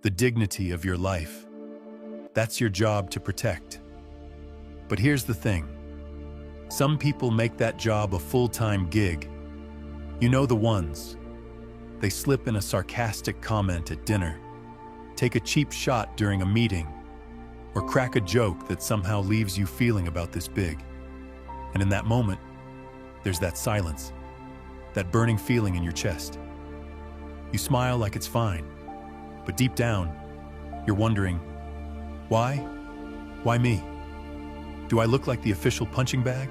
the dignity of your life. That's your job to protect. But here's the thing. Some people make that job a full-time gig. You know the ones. They slip in a sarcastic comment at dinner, take a cheap shot during a meeting, or crack a joke that somehow leaves you feeling about this big. And in that moment, there's that silence, that burning feeling in your chest. You smile like it's fine, but deep down, you're wondering, why? Why me? Do I look like the official punching bag?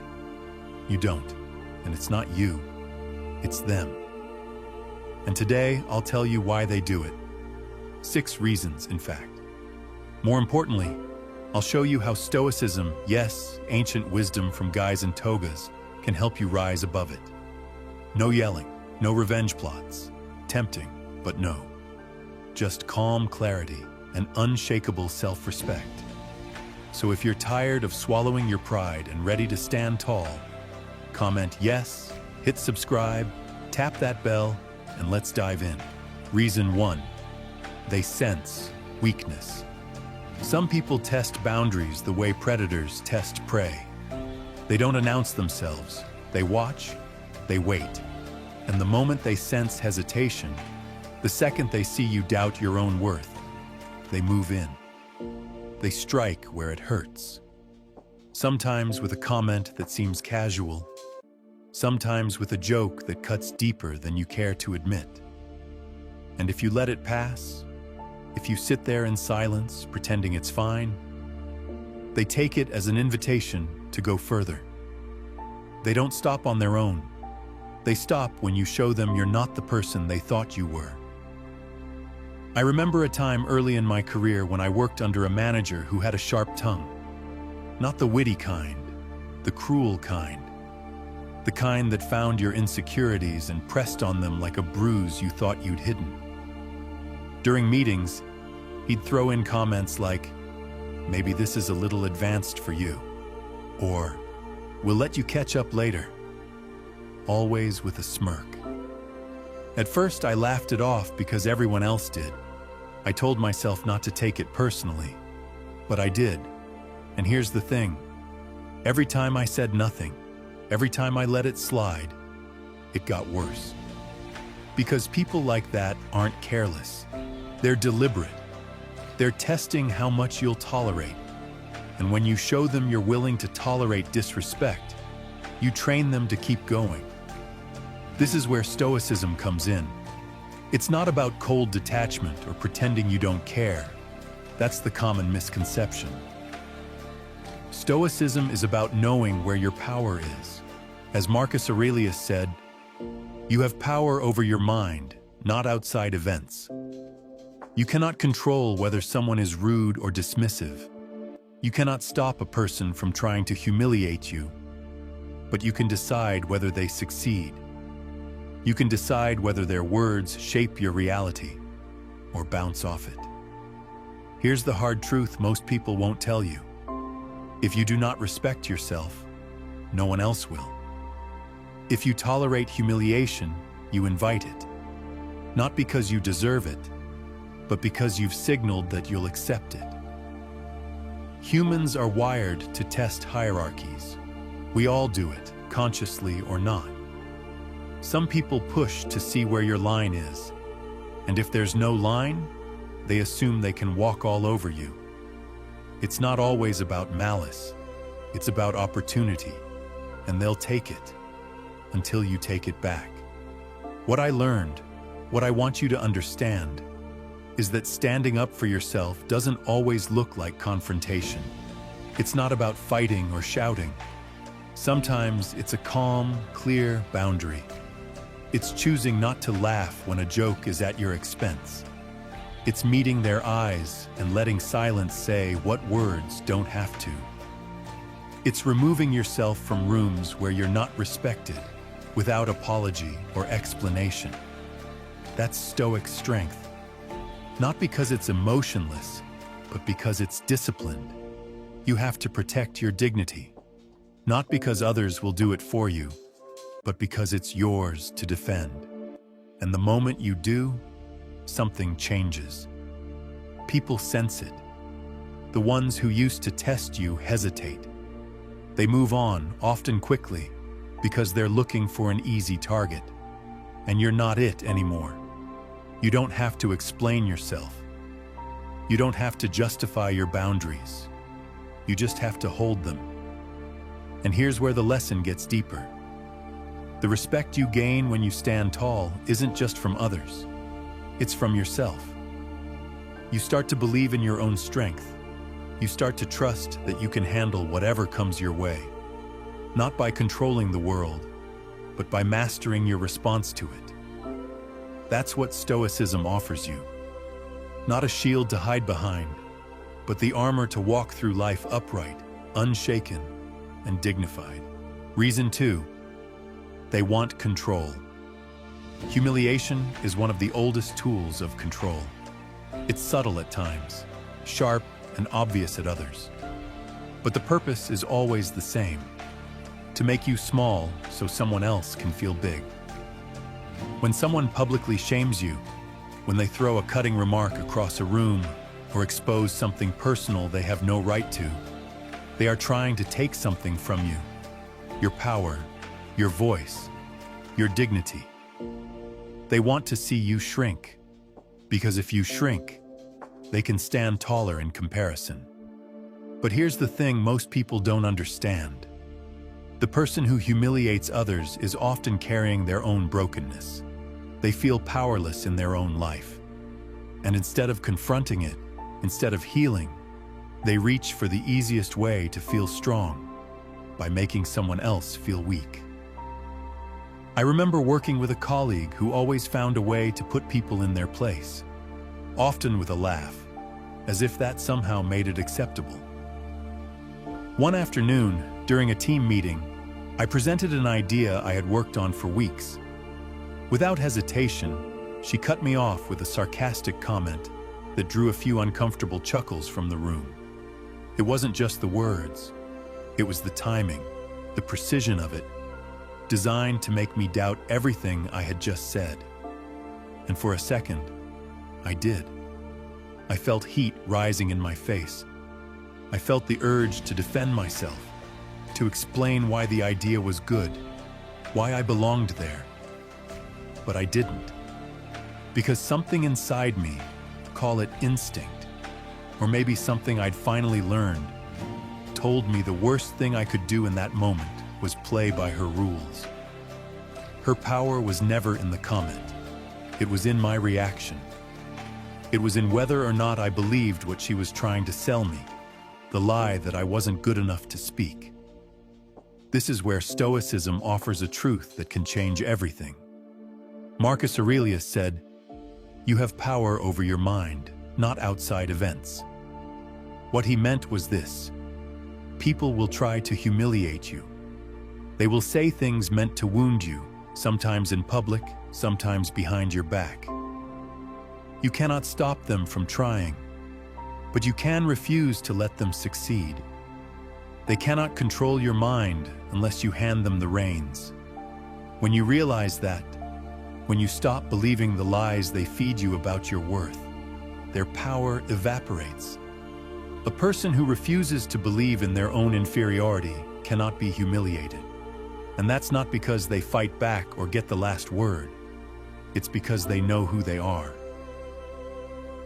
You don't, and it's not you, it's them. And today, I'll tell you why they do it. 6 reasons, in fact. More importantly, I'll show you how Stoicism, yes, ancient wisdom from guys in togas, can help you rise above it. No yelling, no revenge plots. Tempting, but no. Just calm clarity and unshakable self-respect. So if you're tired of swallowing your pride and ready to stand tall, comment yes, hit subscribe, tap that bell, and let's dive in. Reason 1. They sense weakness. Some people test boundaries the way predators test prey. They don't announce themselves. They watch, they wait. And the moment they sense hesitation, the second they see you doubt your own worth, they move in. They strike where it hurts. Sometimes with a comment that seems casual, sometimes with a joke that cuts deeper than you care to admit. And if you let it pass, if you sit there in silence, pretending it's fine, they take it as an invitation to go further. They don't stop on their own. They stop when you show them you're not the person they thought you were. I remember a time early in my career when I worked under a manager who had a sharp tongue. Not the witty kind, the cruel kind. The kind that found your insecurities and pressed on them like a bruise you thought you'd hidden. During meetings, he'd throw in comments like, "Maybe this is a little advanced for you," or "We'll let you catch up later," always with a smirk. At first, I laughed it off because everyone else did. I told myself not to take it personally, but I did. And here's the thing. Every time I said nothing, every time I let it slide, it got worse. Because people like that aren't careless. They're deliberate. They're testing how much you'll tolerate. And when you show them you're willing to tolerate disrespect, you train them to keep going. This is where Stoicism comes in. It's not about cold detachment or pretending you don't care. That's the common misconception. Stoicism is about knowing where your power is. As Marcus Aurelius said, "You have power over your mind, not outside events." You cannot control whether someone is rude or dismissive. You cannot stop a person from trying to humiliate you, but you can decide whether they succeed. You can decide whether their words shape your reality or bounce off it. Here's the hard truth most people won't tell you. If you do not respect yourself, no one else will. If you tolerate humiliation, you invite it. Not because you deserve it, but because you've signaled that you'll accept it. Humans are wired to test hierarchies. We all do it, consciously or not. Some people push to see where your line is, and if there's no line, they assume they can walk all over you. It's not always about malice, it's about opportunity, and they'll take it until you take it back. What I learned, what I want you to understand, is that standing up for yourself doesn't always look like confrontation. It's not about fighting or shouting. Sometimes it's a calm, clear boundary. It's choosing not to laugh when a joke is at your expense. It's meeting their eyes and letting silence say what words don't have to. It's removing yourself from rooms where you're not respected, without apology or explanation. That's Stoic strength. Not because it's emotionless, but because it's disciplined. You have to protect your dignity. Not because others will do it for you, but because it's yours to defend. And the moment you do, something changes. People sense it. The ones who used to test you hesitate. They move on, often quickly, because they're looking for an easy target. And you're not it anymore. You don't have to explain yourself. You don't have to justify your boundaries. You just have to hold them. And here's where the lesson gets deeper. The respect you gain when you stand tall isn't just from others. It's from yourself. You start to believe in your own strength. You start to trust that you can handle whatever comes your way. Not by controlling the world, but by mastering your response to it. That's what Stoicism offers you. Not a shield to hide behind, but the armor to walk through life upright, unshaken, and dignified. Reason 2, they want control. Humiliation is one of the oldest tools of control. It's subtle at times, sharp and obvious at others. But the purpose is always the same: to make you small so someone else can feel big. When someone publicly shames you, when they throw a cutting remark across a room or expose something personal they have no right to, they are trying to take something from you: your power, your voice, your dignity. They want to see you shrink, because if you shrink, they can stand taller in comparison. But here's the thing most people don't understand. The person who humiliates others is often carrying their own brokenness. They feel powerless in their own life. And instead of confronting it, instead of healing, they reach for the easiest way to feel strong, by making someone else feel weak. I remember working with a colleague who always found a way to put people in their place, often with a laugh, as if that somehow made it acceptable. One afternoon, during a team meeting, I presented an idea I had worked on for weeks. Without hesitation, she cut me off with a sarcastic comment that drew a few uncomfortable chuckles from the room. It wasn't just the words, it was the timing, the precision of it, designed to make me doubt everything I had just said. And for a second, I did. I felt heat rising in my face. I felt the urge to defend myself, to explain why the idea was good, why I belonged there. But I didn't. Because something inside me, call it instinct, or maybe something I'd finally learned, told me the worst thing I could do in that moment was play by her rules. Her power was never in the comment. It was in my reaction. It was in whether or not I believed what she was trying to sell me, the lie that I wasn't good enough to speak. This is where Stoicism offers a truth that can change everything. Marcus Aurelius said, "You have power over your mind, not outside events." What he meant was this: people will try to humiliate you. They will say things meant to wound you, sometimes in public, sometimes behind your back. You cannot stop them from trying, but you can refuse to let them succeed. They cannot control your mind unless you hand them the reins. When you realize that, when you stop believing the lies they feed you about your worth, their power evaporates. A person who refuses to believe in their own inferiority cannot be humiliated. And that's not because they fight back or get the last word. It's because they know who they are.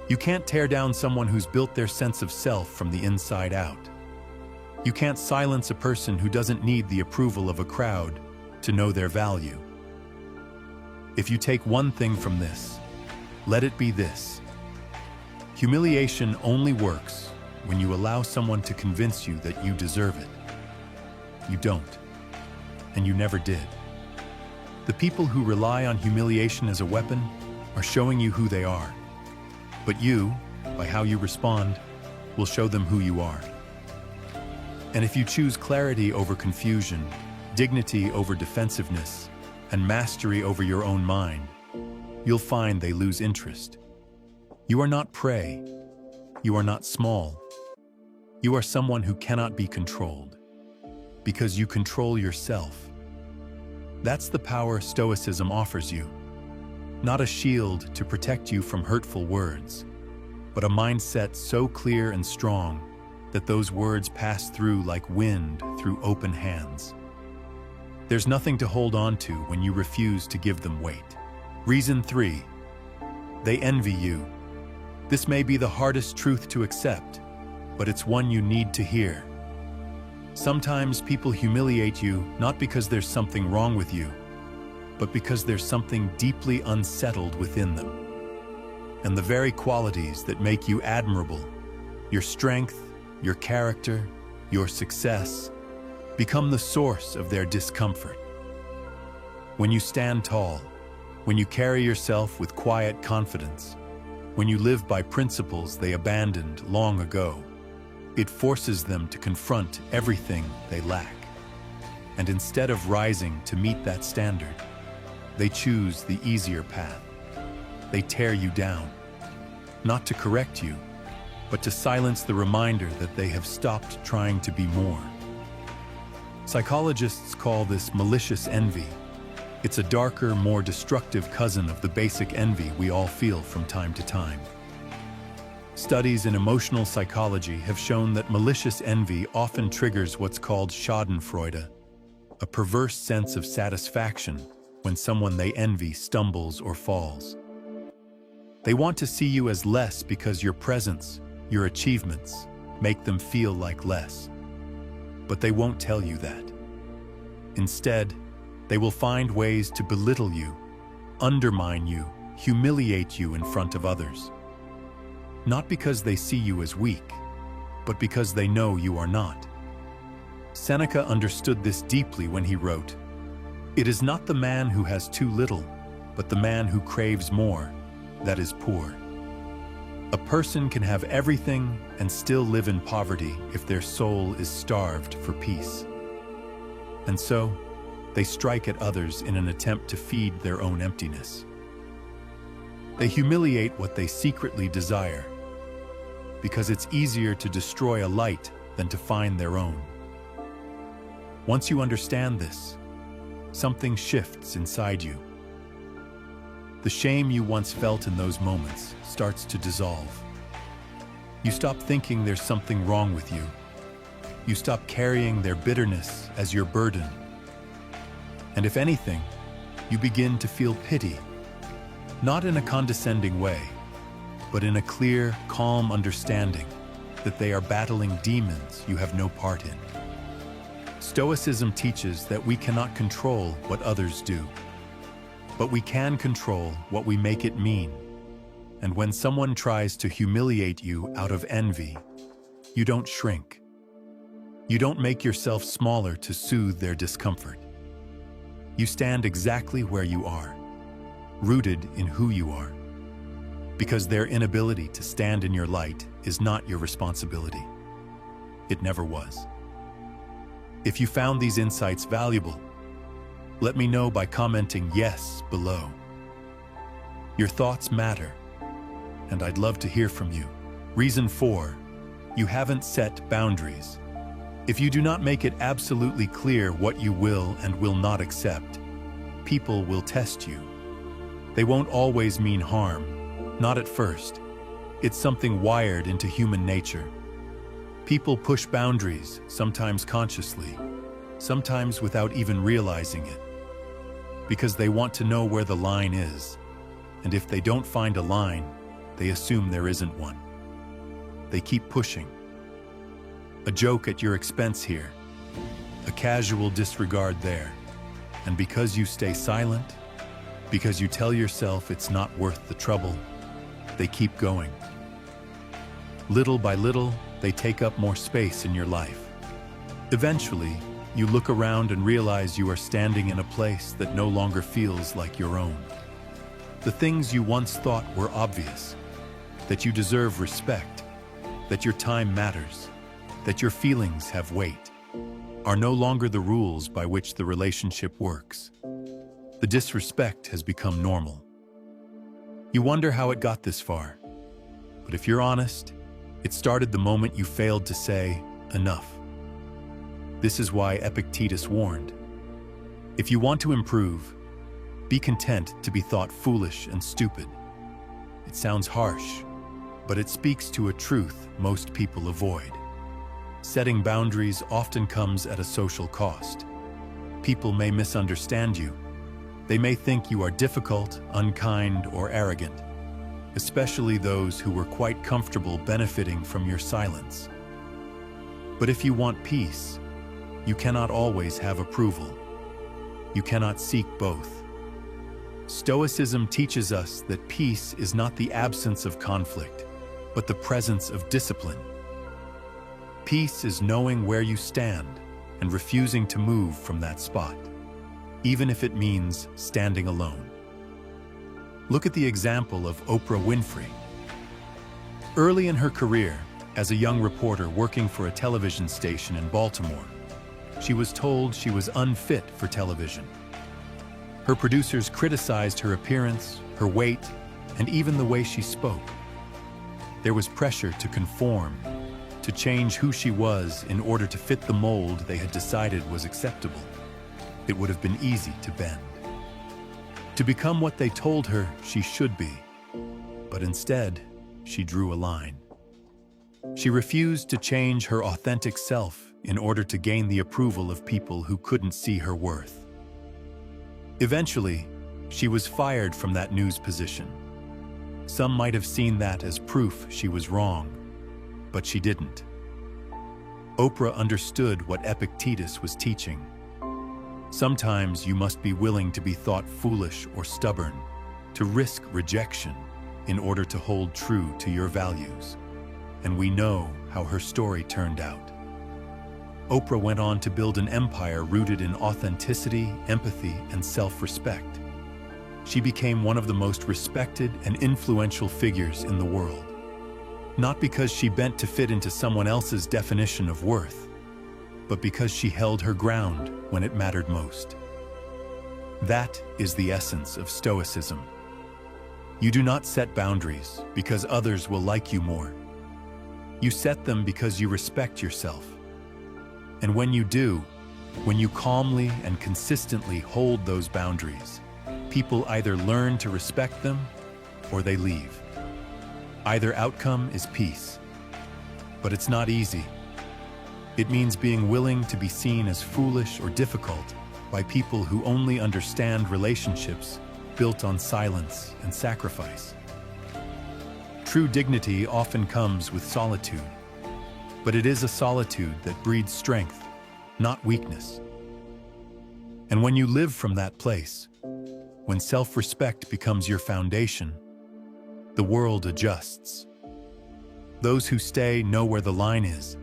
You can't tear down someone who's built their sense of self from the inside out. You can't silence a person who doesn't need the approval of a crowd to know their value. If you take one thing from this, let it be this: humiliation only works when you allow someone to convince you that you deserve it. You don't, and you never did. The people who rely on humiliation as a weapon are showing you who they are. But you, by how you respond, will show them who you are. And if you choose clarity over confusion, dignity over defensiveness, and mastery over your own mind, you'll find they lose interest. You are not prey. You are not small. You are someone who cannot be controlled, because you control yourself. That's the power Stoicism offers you. Not a shield to protect you from hurtful words, but a mindset so clear and strong that those words pass through like wind through open hands. There's nothing to hold on to when you refuse to give them weight. Reason 3. They envy you. This may be the hardest truth to accept, but it's one you need to hear. Sometimes people humiliate you not because there's something wrong with you, but because there's something deeply unsettled within them. And the very qualities that make you admirable, your strength, your character, your success, become the source of their discomfort. When you stand tall, when you carry yourself with quiet confidence, when you live by principles they abandoned long ago, it forces them to confront everything they lack. And instead of rising to meet that standard, they choose the easier path. They tear you down, not to correct you, but to silence the reminder that they have stopped trying to be more. Psychologists call this malicious envy. It's a darker, more destructive cousin of the basic envy we all feel from time to time. Studies in emotional psychology have shown that malicious envy often triggers what's called schadenfreude, a perverse sense of satisfaction when someone they envy stumbles or falls. They want to see you as less because your presence, your achievements, make them feel like less. But they won't tell you that. Instead, they will find ways to belittle you, undermine you, humiliate you in front of others. Not because they see you as weak, but because they know you are not. Seneca understood this deeply when he wrote, "It is not the man who has too little, but the man who craves more, that is poor." A person can have everything and still live in poverty if their soul is starved for peace. And so, they strike at others in an attempt to feed their own emptiness. They humiliate what they secretly desire, because it's easier to destroy a light than to find their own. Once you understand this, something shifts inside you. The shame you once felt in those moments starts to dissolve. You stop thinking there's something wrong with you. You stop carrying their bitterness as your burden. And if anything, you begin to feel pity, not in a condescending way, but in a clear, calm understanding that they are battling demons you have no part in. Stoicism teaches that we cannot control what others do, but we can control what we make it mean. And when someone tries to humiliate you out of envy, you don't shrink. You don't make yourself smaller to soothe their discomfort. You stand exactly where you are, rooted in who you are, because their inability to stand in your light is not your responsibility. It never was. If you found these insights valuable, let me know by commenting yes below. Your thoughts matter, and I'd love to hear from you. Reason 4, you haven't set boundaries. If you do not make it absolutely clear what you will and will not accept, people will test you. They won't always mean harm, not at first. It's something wired into human nature. People push boundaries, sometimes consciously, sometimes without even realizing it, because they want to know where the line is, and if they don't find a line, they assume there isn't one. They keep pushing. A joke at your expense here, a casual disregard there, and because you stay silent, because you tell yourself it's not worth the trouble, they keep going. Little by little, they take up more space in your life. Eventually, you look around and realize you are standing in a place that no longer feels like your own. The things you once thought were obvious, that you deserve respect, that your time matters, that your feelings have weight, are no longer the rules by which the relationship works. The disrespect has become normal. You wonder how it got this far, but if you're honest, it started the moment you failed to say, enough. This is why Epictetus warned, if you want to improve, be content to be thought foolish and stupid. It sounds harsh, but it speaks to a truth most people avoid. Setting boundaries often comes at a social cost. People may misunderstand you. They may think you are difficult, unkind, or arrogant, especially those who were quite comfortable benefiting from your silence. But if you want peace, you cannot always have approval. You cannot seek both. Stoicism teaches us that peace is not the absence of conflict, but the presence of discipline. Peace is knowing where you stand and refusing to move from that spot, even if it means standing alone. Look at the example of Oprah Winfrey. Early in her career, as a young reporter working for a television station in Baltimore, she was told she was unfit for television. Her producers criticized her appearance, her weight, and even the way she spoke. There was pressure to conform, to change who she was in order to fit the mold they had decided was acceptable. It would have been easy to bend, to become what they told her she should be. But instead, she drew a line. She refused to change her authentic self in order to gain the approval of people who couldn't see her worth. Eventually, she was fired from that news position. Some might have seen that as proof she was wrong, but she didn't. Oprah understood what Epictetus was teaching. Sometimes you must be willing to be thought foolish or stubborn, to risk rejection in order to hold true to your values. And we know how her story turned out. Oprah went on to build an empire rooted in authenticity, empathy, and self-respect. She became one of the most respected and influential figures in the world. Not because she bent to fit into someone else's definition of worth, but because she held her ground when it mattered most. That is the essence of Stoicism. You do not set boundaries because others will like you more. You set them because you respect yourself. And when you do, when you calmly and consistently hold those boundaries, people either learn to respect them or they leave. Either outcome is peace. But it's not easy. It means being willing to be seen as foolish or difficult by people who only understand relationships built on silence and sacrifice. True dignity often comes with solitude, but it is a solitude that breeds strength, not weakness. And when you live from that place, when self-respect becomes your foundation, the world adjusts. Those who stay know where the line is,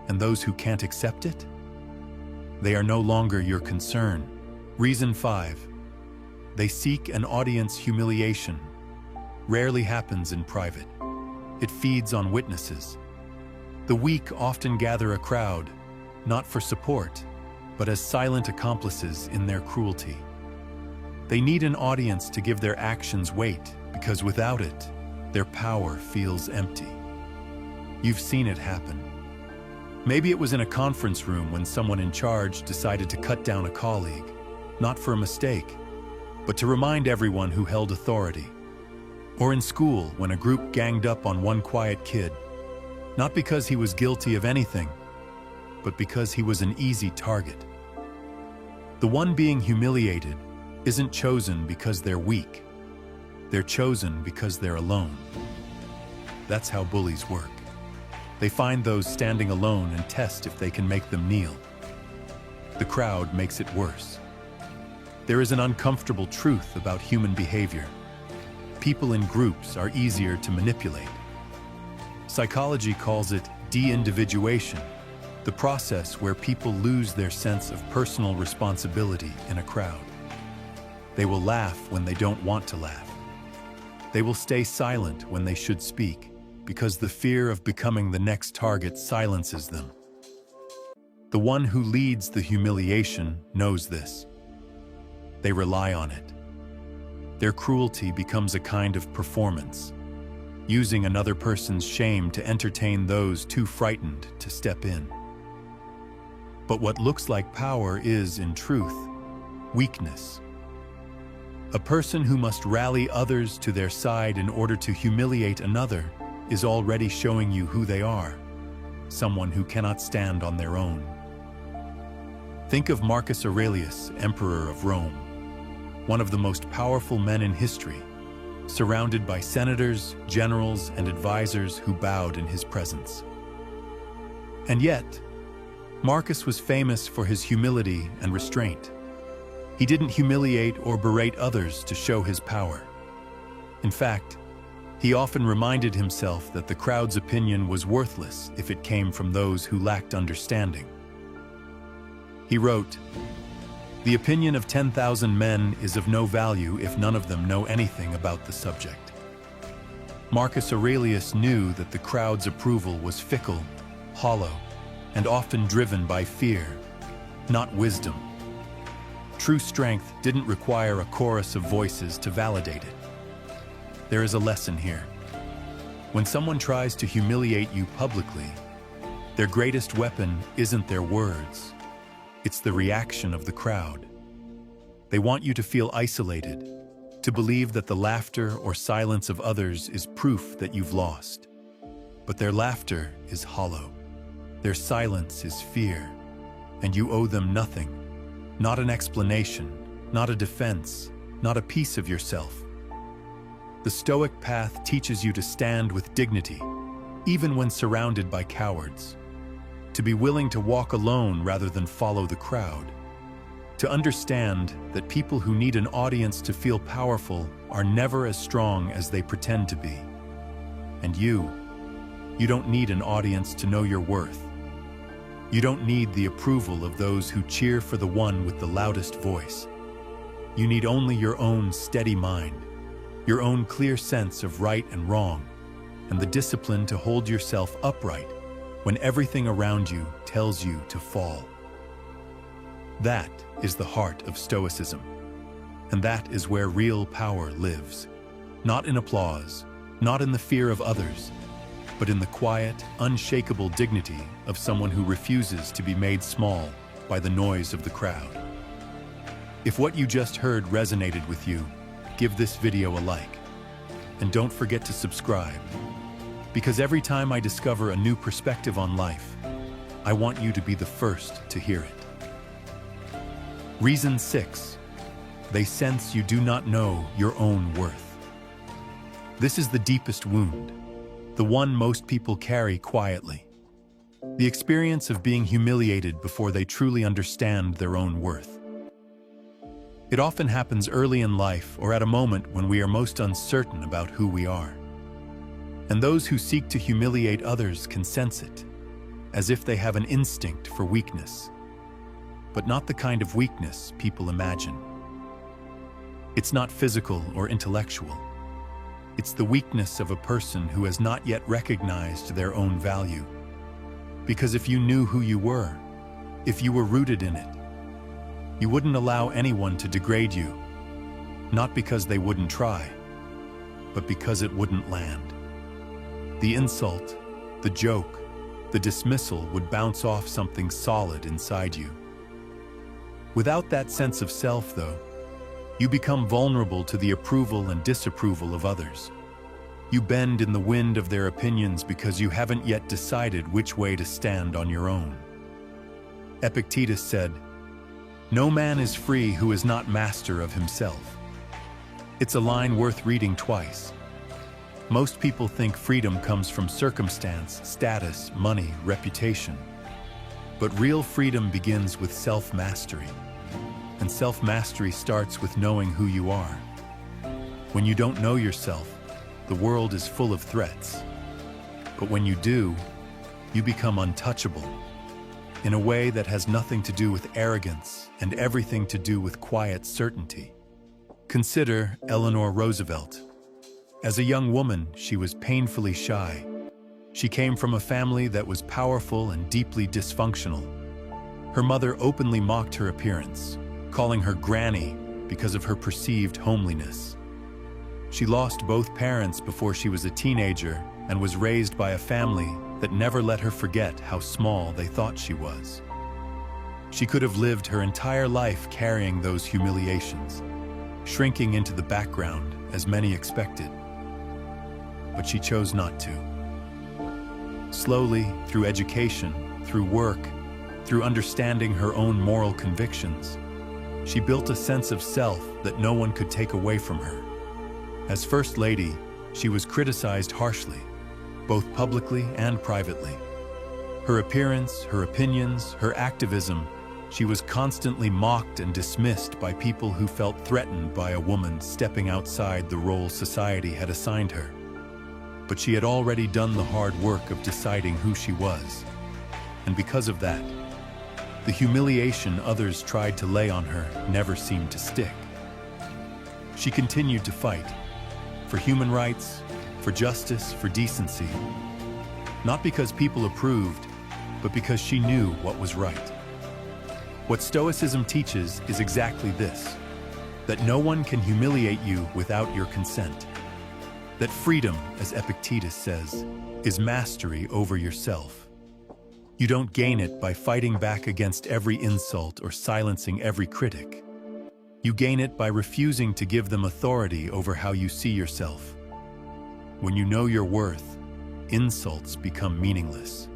and those who can't accept it, they are no longer your concern. Reason 5. They seek an audience. Humiliation rarely happens in private. It feeds on witnesses. The weak often gather a crowd, not for support, but as silent accomplices in their cruelty. They need an audience to give their actions weight, because without it, their power feels empty. You've seen it happen. Maybe it was in a conference room when someone in charge decided to cut down a colleague, not for a mistake, but to remind everyone who held authority. Or in school when a group ganged up on one quiet kid, not because he was guilty of anything, but because he was an easy target. The one being humiliated isn't chosen because they're weak. They're chosen because they're alone. That's how bullies work. They find those standing alone and test if they can make them kneel. The crowd makes it worse. There is an uncomfortable truth about human behavior. People in groups are easier to manipulate. Psychology calls it de-individuation, the process where people lose their sense of personal responsibility in a crowd. They will laugh when they don't want to laugh. They will stay silent when they should speak, because the fear of becoming the next target silences them. The one who leads the humiliation knows this. They rely on it. Their cruelty becomes a kind of performance, using another person's shame to entertain those too frightened to step in. But what looks like power is, in truth, weakness. A person who must rally others to their side in order to humiliate another is already showing you who they are, someone who cannot stand on their own. Think of Marcus Aurelius, Emperor of Rome, one of the most powerful men in history, surrounded by senators, generals, and advisors who bowed in his presence. And yet, Marcus was famous for his humility and restraint. He didn't humiliate or berate others to show his power. In fact, he often reminded himself that the crowd's opinion was worthless if it came from those who lacked understanding. He wrote, "The opinion of 10,000 men is of no value if none of them know anything about the subject." Marcus Aurelius knew that the crowd's approval was fickle, hollow, and often driven by fear, not wisdom. True strength didn't require a chorus of voices to validate it. There is a lesson here. When someone tries to humiliate you publicly, their greatest weapon isn't their words. It's the reaction of the crowd. They want you to feel isolated, to believe that the laughter or silence of others is proof that you've lost. But their laughter is hollow. Their silence is fear, and you owe them nothing. Not an explanation, not a defense, not a piece of yourself. The Stoic path teaches you to stand with dignity, even when surrounded by cowards. To be willing to walk alone rather than follow the crowd. To understand that people who need an audience to feel powerful are never as strong as they pretend to be. And you don't need an audience to know your worth. You don't need the approval of those who cheer for the one with the loudest voice. You need only your own steady mind, your own clear sense of right and wrong, and the discipline to hold yourself upright when everything around you tells you to fall. That is the heart of Stoicism, and that is where real power lives. Not in applause, not in the fear of others, but in the quiet, unshakable dignity of someone who refuses to be made small by the noise of the crowd. If what you just heard resonated with you, give this video a like, and don't forget to subscribe. Because every time I discover a new perspective on life, I want you to be the first to hear it. Reason 6. They sense you do not know your own worth. This is the deepest wound, the one most people carry quietly. The experience of being humiliated before they truly understand their own worth. It often happens early in life or at a moment when we are most uncertain about who we are. And those who seek to humiliate others can sense it, as if they have an instinct for weakness. But not the kind of weakness people imagine. It's not physical or intellectual. It's the weakness of a person who has not yet recognized their own value. Because if you knew who you were, if you were rooted in it, you wouldn't allow anyone to degrade you, not because they wouldn't try, but because it wouldn't land. The insult, the joke, the dismissal would bounce off something solid inside you. Without that sense of self, though, you become vulnerable to the approval and disapproval of others. You bend in the wind of their opinions because you haven't yet decided which way to stand on your own. Epictetus said, "No man is free who is not master of himself." It's a line worth reading twice. Most people think freedom comes from circumstance, status, money, reputation. But real freedom begins with self-mastery. And self-mastery starts with knowing who you are. When you don't know yourself, the world is full of threats. But when you do, you become untouchable, in a way that has nothing to do with arrogance and everything to do with quiet certainty. Consider Eleanor Roosevelt. As a young woman, she was painfully shy. She came from a family that was powerful and deeply dysfunctional. Her mother openly mocked her appearance, calling her granny because of her perceived homeliness. She lost both parents before she was a teenager and was raised by a family that never let her forget how small they thought she was. She could have lived her entire life carrying those humiliations, shrinking into the background as many expected. But she chose not to. Slowly, through education, through work, through understanding her own moral convictions, she built a sense of self that no one could take away from her. As First Lady, she was criticized harshly, both publicly and privately. Her appearance, her opinions, her activism, she was constantly mocked and dismissed by people who felt threatened by a woman stepping outside the role society had assigned her. But she had already done the hard work of deciding who she was. And because of that, the humiliation others tried to lay on her never seemed to stick. She continued to fight for human rights, for justice, for decency, not because people approved, but because she knew what was right. What Stoicism teaches is exactly this: that no one can humiliate you without your consent. That freedom, as Epictetus says, is mastery over yourself. You don't gain it by fighting back against every insult or silencing every critic. You gain it by refusing to give them authority over how you see yourself. When you know your worth, insults become meaningless.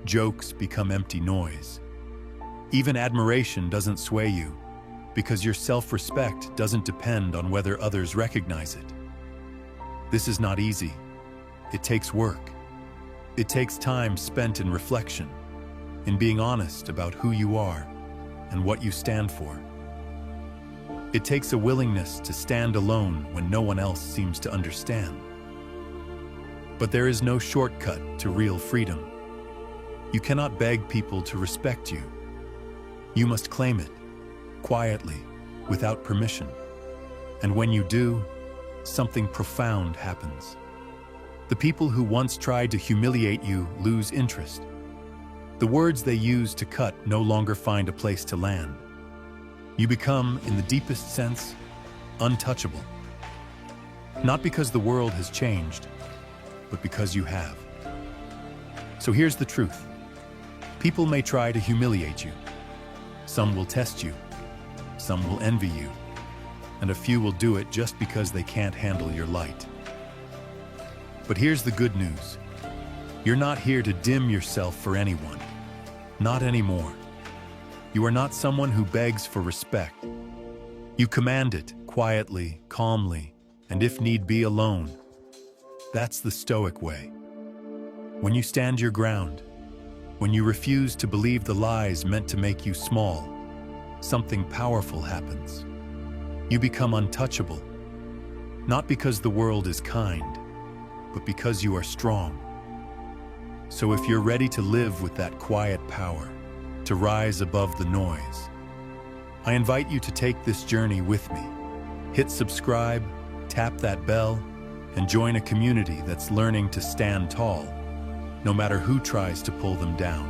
Jokes become empty noise. Even admiration doesn't sway you, because your self-respect doesn't depend on whether others recognize it. This is not easy. It takes work. It takes time spent in reflection, in being honest about who you are and what you stand for. It takes a willingness to stand alone when no one else seems to understand. But there is no shortcut to real freedom. You cannot beg people to respect you. You must claim it, quietly, without permission. And when you do, something profound happens. The people who once tried to humiliate you lose interest. The words they used to cut no longer find a place to land. You become, in the deepest sense, untouchable. Not because the world has changed, but because you have. So here's the truth. People may try to humiliate you. Some will test you. Some will envy you. And a few will do it just because they can't handle your light. But here's the good news. You're not here to dim yourself for anyone. Not anymore. You are not someone who begs for respect. You command it quietly, calmly, and if need be, alone. That's the Stoic way. When you stand your ground, when you refuse to believe the lies meant to make you small, something powerful happens. You become untouchable, not because the world is kind, but because you are strong. So if you're ready to live with that quiet power, to rise above the noise, I invite you to take this journey with me. Hit subscribe, tap that bell, and join a community that's learning to stand tall, no matter who tries to pull them down.